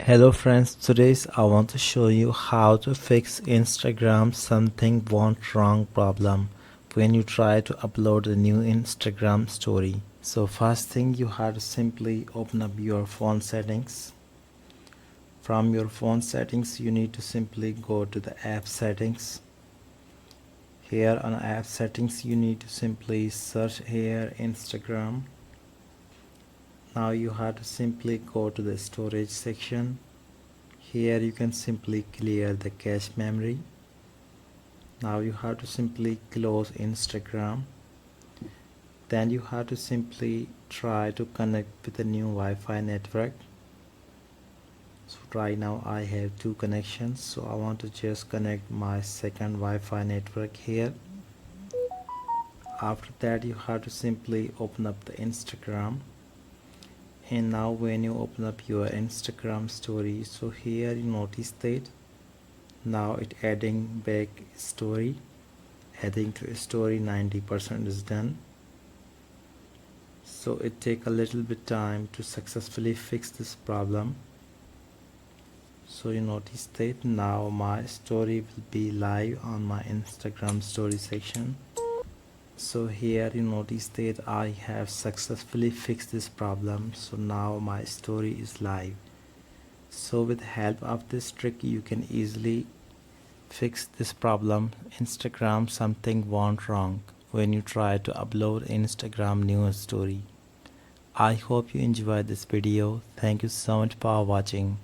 Hello friends, today I want to show you how to fix Instagram something went wrong problem when you try to upload a new Instagram story. So first thing, you have to simply open up your phone settings. From your phone settings you need to simply go to the app settings. Here on app settings you need to simply search here Instagram. Now you have to simply go to the storage section. Here you can simply clear the cache memory. Now you have to simply close Instagram. Then you have to simply try to connect with a new Wi-Fi network. So right now I have two connections, so I want to just connect my second Wi-Fi network here. After that you have to simply open up the Instagram. And now when you open up your Instagram story, so here you notice that now it adding back story, adding to a story 90% is done. So it take a little bit time to successfully fix this problem. So you notice that now my story will be live on my Instagram story section. So here you notice that I have successfully fixed this problem. So now my story is live. So with the help of this trick you can easily fix this problem. Instagram something went wrong when you try to upload Instagram new story. I hope you enjoyed this video. Thank you so much for watching.